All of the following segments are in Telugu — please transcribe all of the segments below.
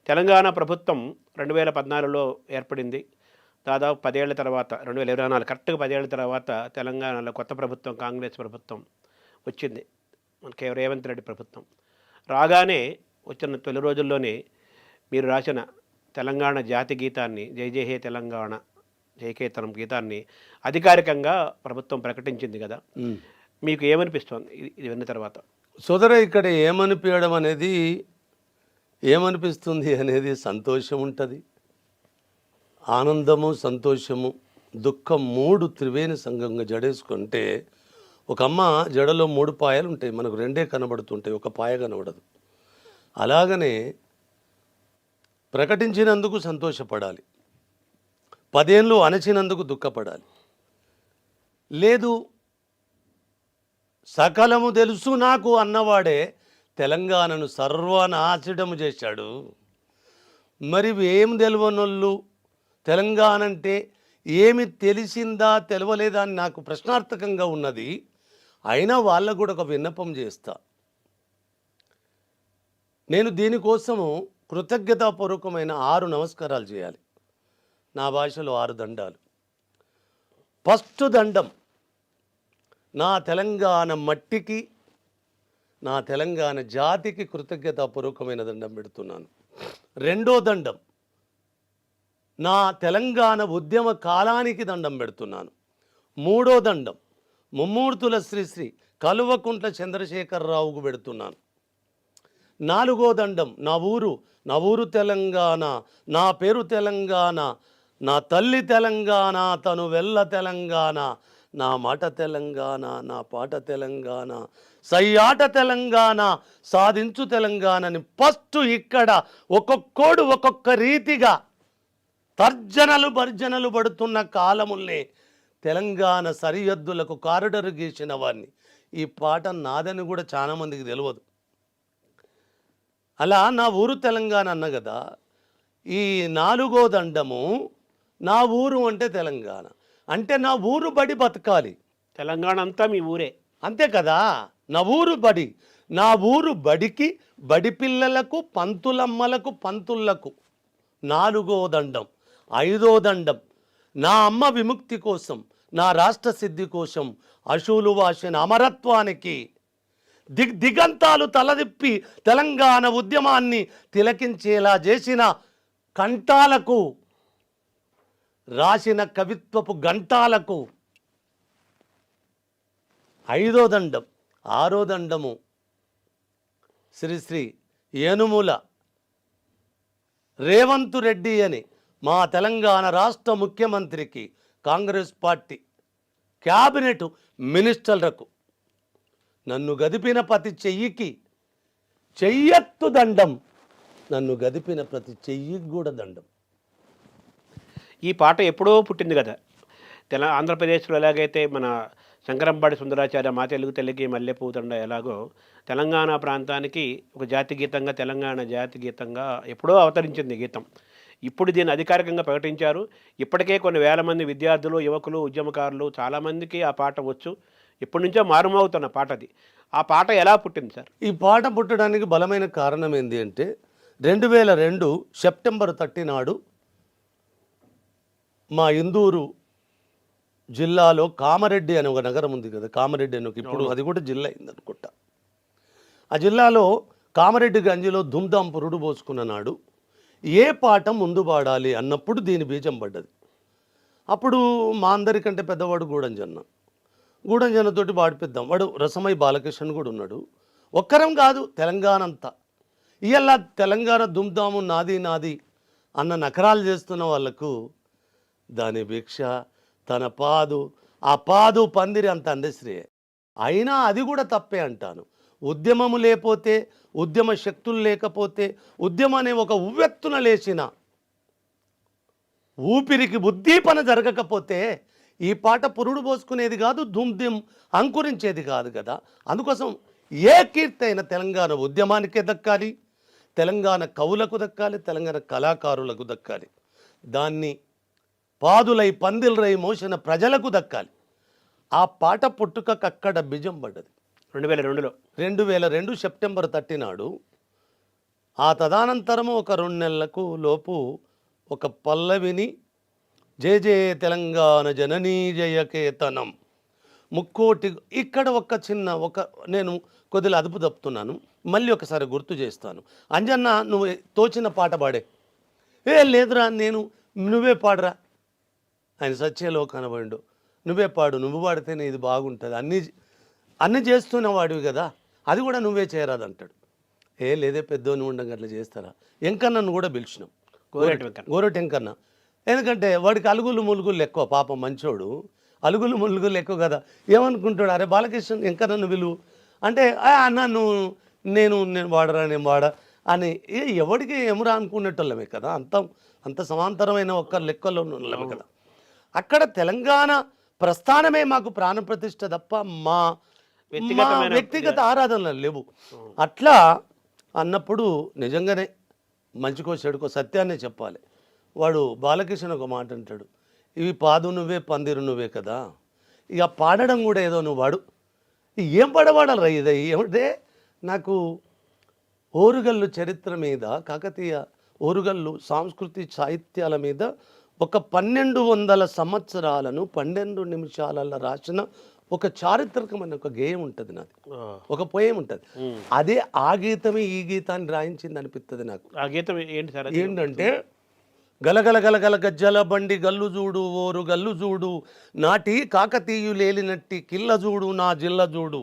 తెలంగాణ ప్రభుత్వం 2014లో ఏర్పడింది. దాదాపు 10 ఏళ్ల తర్వాత 2024 కరెక్ట్‌గా 10 ఏళ్ల తర్వాత తెలంగాణలో కొత్త ప్రభుత్వం కాంగ్రెస్ ప్రభుత్వం వచ్చింది. మనకి రేవంత్ రెడ్డి ప్రభుత్వం. రాగానే వచ్చిన తొలి రోజుల్లోనే మీరు రాసిన తెలంగాణ జాతి గీతాన్ని 'జై జై హే తెలంగాణ జయకేతనం' గీతాన్ని అధికారికంగా ప్రభుత్వం ప్రకటించింది గదా! మీకు ఏమనిపిస్తోంది ఇది విన్న తర్వాత? సోదర ఇక్కడ ఏమనిపిస్తుంది అనేది సంతోషం ఉంటుంది, ఆనందము సంతోషము దుఃఖం 3 త్రివేణి సంగంగా జడేసుకుంటే ఒక అమ్మ జడలో 3 పాయలు ఉంటాయి, మనకు 2 కనబడుతుంటాయి, ఒక పాయ కనబడదు. అలాగనే ప్రకటించినందుకు సంతోషపడాలి, 10 ఏళ్ళు అణచినందుకు దుఃఖపడాలి. లేదు సకలము తెలుసు నాకు అన్నవాడే తెలంగాణను సర్వనాశనము చేశాడు. మరి ఏం తెలియనోళ్ళు తెలంగాణ అంటే ఏమి తెలిసిందా తెలవలేదా అని నాకు ప్రశ్నార్థకంగా ఉన్నది. అయినా వాళ్ళకు కూడా ఒక విన్నపం చేస్తా. నేను దీనికోసము కృతజ్ఞతాపూర్వకమైన 6 నమస్కారాలు చేయాలి. నా భాషలో 6 దండాలు. ఫస్ట్ దండం నా తెలంగాణ మట్టికి, నా తెలంగాణ జాతికి కృతజ్ఞతాపూర్వకమైన దండం పెడుతున్నాను. రెండో దండం నా తెలంగాణ ఉద్యమ కాలానికి దండం పెడుతున్నాను. మూడో దండం ముమ్మూర్తుల శ్రీ శ్రీ కల్వకుంట్ల చంద్రశేఖరరావుకు పెడుతున్నాను. నాలుగో దండం నా ఊరు తెలంగాణ, నా పేరు తెలంగాణ, నా తల్లి తెలంగాణ, తను వెళ్ళ తెలంగాణ, నా మాట తెలంగాణ, నా పాట తెలంగాణ, సయ్యాట తెలంగాణ, సాధించు తెలంగాణని ఫస్ట్ ఇక్కడ ఒక్కొక్కోడు ఒక్కొక్క రీతిగా తర్జనలు భర్జనలు పడుతున్న కాలముల్నే తెలంగాణ సరిహద్దులకు కారిడర్ గీసిన వాడిని. ఈ పాట నాదని కూడా చాలామందికి తెలియదు. అలా నా ఊరు తెలంగాణ అన్న కదా. ఈ నాలుగో దండము నా ఊరు అంటే తెలంగాణ అంటే నా ఊరు బడి బతకాలి. తెలంగాణ అంతా మీ ఊరే, అంతే కదా. నా ఊరు బడి, నా ఊరు బడికి, బడి పిల్లలకు, పంతులమ్మలకు, పంతులకు. నాలుగో దండం. ఐదో దండం నా అమ్మ విముక్తి కోసం, నా రాష్ట్ర సిద్ధి కోసం అశూలు వాసిన అమరత్వానికి, దిగంతాలు తలదిప్పి తెలంగాణ ఉద్యమాన్ని తిలకించేలా చేసిన కంఠాలకు, రాసిన కవిత్వపు గంటాలకు. ఐదో దండం. ఆరో దండము శ్రీ ఏనుముల రేవంత్ రెడ్డి అని మా తెలంగాణ రాష్ట్ర ముఖ్యమంత్రికి, కాంగ్రెస్ పార్టీ క్యాబినెట్ మినిస్టర్లకు నన్ను గదిపిన ప్రతి చెయ్యికి చెయ్యెత్తు దండం, నన్ను గదిపిన ప్రతి చెయ్యికి కూడా దండం. ఈ పాట ఎప్పుడో పుట్టింది కదా. ఆంధ్రప్రదేశ్లో ఎలాగైతే మన శంకరంబాడి సుందరాచార్య మా తెలుగు తల్లికి మల్లె పూతండ ఎలాగో తెలంగాణ ప్రాంతానికి ఒక జాతి గీతంగా, తెలంగాణ జాతి గీతంగా ఎప్పుడో అవతరించింది గీతం. ఇప్పుడు దీన్ని అధికారికంగా ప్రకటించారు. ఇప్పటికే కొన్ని వేల మంది విద్యార్థులు, యువకులు, ఉద్యమకారులు చాలామందికి ఆ పాట వచ్చు. ఇప్పటి నుంచో మారుమవుతున్న పాట అది. ఆ పాట ఎలా పుట్టింది సార్? ఈ పాట పుట్టడానికి బలమైన కారణం ఏంటి అంటే 2002 సెప్టెంబర్ 30 నాడు మా ఇందూరు జిల్లాలో కామారెడ్డి అనే ఒక నగరం ఉంది కదా, కామారెడ్డి అని ఇప్పుడు అది కూడా జిల్లా అయింది అనుకుంటా. ఆ జిల్లాలో కామారెడ్డి గంజిలో దుమ్దాం పురుడు పోసుకున్న నాడు ఏ పాట ముందు పాడాలి అన్నప్పుడు దీని బీజం పడ్డది. అప్పుడు మా అందరికంటే పెద్దవాడు గూడంజన్నతోటి పాడిపిద్దాం. వాడు రసమై బాలకృష్ణ కూడా ఉన్నాడు. ఒక్కరం కాదు, తెలంగాణ అంతా. ఇవాళ తెలంగాణ దుమ్దాము నాది నాది అన్న నకరాలు చేస్తున్న వాళ్ళకు దాని భిక్ష తన పాదు, ఆ పాదు పందిరి అంత అందశ్రీయే. అయినా అది కూడా తప్పే అంటాను. ఉద్యమము లేకపోతే, ఉద్యమ శక్తులు లేకపోతే, ఉద్యమం అనే ఒక ఉవ్వెత్తున లేచిన ఊపిరికి ఉద్దీపన జరగకపోతే ఈ పాట పురుడు పోసుకునేది కాదు, దుమ్దిం అంకురించేది కాదు కదా. అందుకోసం ఏ కీర్తి అయినా తెలంగాణ ఉద్యమానికే దక్కాలి, తెలంగాణ కవులకు దక్కాలి, తెలంగాణ కళాకారులకు దక్కాలి. దాన్ని పాదులై పందిలరై మోసిన ప్రజలకు దక్కాలి. ఆ పాట పుట్టుకకు అక్కడ బీజం పడ్డది 2002లో. 2002 సెప్టెంబర్ 30 నాడు ఆ తదనంతరము ఒక 2 నెలలకు లోపు ఒక పల్లవిని జయ జయ తెలంగాణ జననీ జయకేతనం ముక్కోటి ఇక్కడ నేను కొద్దిగా అదుపు తప్పుతున్నాను, మళ్ళీ ఒకసారి గుర్తు చేస్తాను. అంజన్న నువ్వు తోచిన పాట పాడే. లేదురా నువ్వే పాడరా, ఆయన సత్యలో కనబడు, నువ్వే పాడు, నువ్వు పాడితేనే ఇది బాగుంటుంది, అన్నీ చేస్తున్న వాడివి కదా, అది కూడా నువ్వే చేయరాదంటాడు. లేదే పెద్దోని ఉండగా అట్లా చేస్తారా. ఎంకన్నను కూడా పిలిచినాం, గోరటి ఎంకన్న. ఎందుకంటే వాడికి అలుగులు ములుగులు ఎక్కువ, పాపం మంచోడు, అలుగులు ములుగులు ఎక్కువ కదా. ఏమనుకుంటాడు, అరే బాలకృష్ణ ఎంకన్నను విలువ అంటే అన్న నేను వాడరా, నేను వాడా అని ఎవడికి ఏమరా అనుకునేటోళ్ళమే కదా. అంత సమాంతరమైన ఒక్క లెక్కలో ఉన్నమే కదా. అక్కడ తెలంగాణ ప్రస్థానమే మాకు ప్రాణప్రతిష్ఠ తప్ప మా వ్యక్తిగత ఆరాధనలు లేవు. అట్లా అన్నప్పుడు నిజంగానే మంచికో చెడుకో సత్యాన్నే చెప్పాలి. వాడు బాలకృష్ణ ఒక మాట అంటాడు, ఇవి పాదు నువ్వే పందిరు నువ్వే కదా, ఇక పాడడం కూడా ఏదో నువ్వు వాడు. ఏం పాడవాడాలరా ఇది ఏమంటే, నాకు ఓరుగల్లు చరిత్ర మీద, కాకతీయ ఓరుగల్లు సాంస్కృతి సాహిత్యాల మీద ఒక 1200 సంవత్సరాలను 12 నిమిషాలలో రాసిన ఒక చారిత్రకమైన ఒక గేయం ఉంటుంది నాది, ఒక పోయం ఉంటుంది. అదే ఆ గీతమే ఈ గీతాన్ని రాయించింది అనిపిస్తుంది నాకు. ఆ గీతం ఏంటి సార్? ఏంటంటే, గలగల గలగల గజ్జల బండి గల్లు చూడు ఓరు గల్లు చూడు, నాటి కాకతీయులేలినట్టి కిల్ల చూడు నా జిల్ల చూడు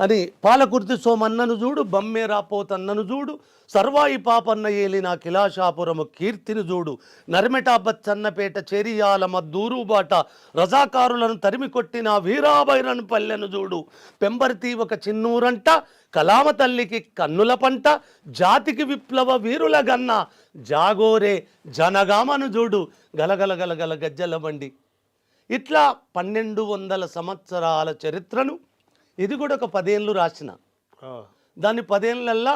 అని, పాలకుర్తి సోమన్నను చూడు బమ్మే రాపోతన్నను చూడు, సర్వాయి పాపన్న ఏలిన కిలాషాపురము కీర్తిని చూడు, నరిమెటాబచ్చన్నపేట చేరియాల మద్దూరు బాట రజాకారులను తరిమి కొట్టిన వీరాభైరన్ పల్లెను చూడు, పెంబర్తి ఒక చిన్నూరంట కలామ తల్లికి కన్నుల పంట, జాతికి విప్లవ వీరుల గన్న జాగోరే జనగామను చూడు, గలగల గలగల గజ్జల బండి. ఇట్లా 1200 సంవత్సరాల చరిత్రను, ఇది కూడా ఒక 10 ఏళ్ళు రాసిన. దాన్ని 10 ఏళ్ళల్లా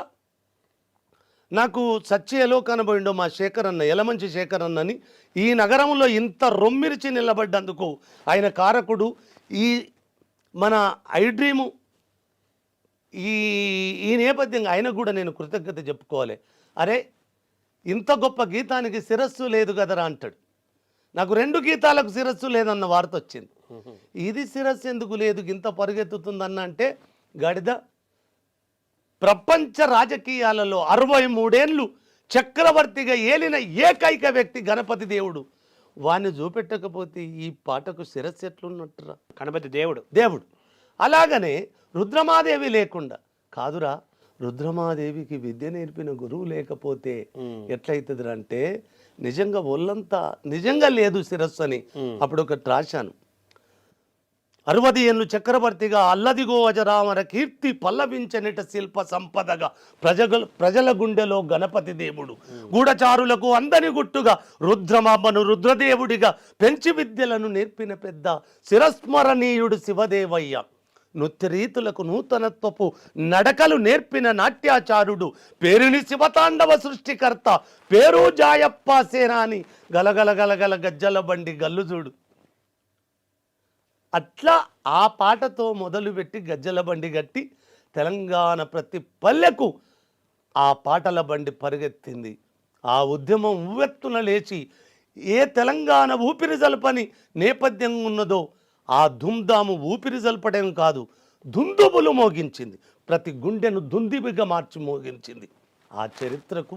నాకు సత్యలో కనబడిండో మా శేఖర్ అన్న, యలమంచి శేఖర్ అన్నని, ఈ నగరంలో ఇంత రొమ్మిరిచి నిలబడ్డందుకు ఆయన కారకుడు. ఈ మన ఐ డ్రీము ఈ నేపథ్యంగా ఆయనకు కూడా నేను కృతజ్ఞత చెప్పుకోవాలి. అరే ఇంత గొప్ప గీతానికి శిరస్సు లేదు కదరా అంటాడు. నాకు 2 గీతాలకు శిరస్సు లేదన్న వార్త వచ్చింది. ఇది శిరస్సు ఎందుకు లేదు, ఇంత పరిగెత్తుతుందన్న అంటే, గడిద ప్రపంచ రాజకీయాలలో 63 ఏళ్ళు చక్రవర్తిగా ఏలిన ఏకైక వ్యక్తి గణపతి దేవుడు. వాణ్ణి చూపెట్టకపోతే ఈ పాటకు శిరస్సు ఎట్లున్నట్టురా. గణపతి దేవుడు. అలాగనే రుద్రమాదేవి లేకుండా కాదురా, రుద్రమాదేవికి విద్య నేర్పిన గురువు లేకపోతే ఎట్లయితుందిరా అంటే, నిజంగా ఒళ్ళంతా నిజంగా లేదు శిరస్సు అని అప్పుడు ఒకటి రాశాను. 60 ఏళ్ళు చక్రవర్తిగా అల్లదిగో అజరామర కీర్తి పల్లవించనిట శిల్ప సంపదగా ప్రజల గుండెలో గణపతి దేవుడు, గూఢచారులకు అందని గుట్టుగా రుద్రమామ్మను రుద్రదేవుడిగా పెంచి విద్యలను నేర్పిన పెద్ద శిరస్మరణీయుడు శివదేవయ్య, నృత్యరీతులకు నూతనత్వపు నడకలు నేర్పిన నాట్యాచారుడు, పేరుని శివతాండవ సృష్టికర్త పేరు జాయప్ప సేనాని, గలగల గలగల గజ్జల బండి గల్లు చూడు. అట్లా ఆ పాటతో మొదలుపెట్టి గజ్జల బండి గట్టి తెలంగాణ ప్రతి పల్లెకు ఆ పాటల బండి పరిగెత్తింది. ఆ ఉద్యమం ఉవ్వెత్తున లేచి ఏ తెలంగాణ ఊపిరి జల్పని నేపథ్యం ఉన్నదో ఆ ధూమ్ధాము ఊపిరి జల్పడం కాదు, దుందుబులు మోగించింది, ప్రతి గుండెను దుందిబిగా మార్చి మోగించింది. ఆ చరిత్రకు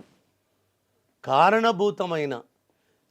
కారణభూతమైన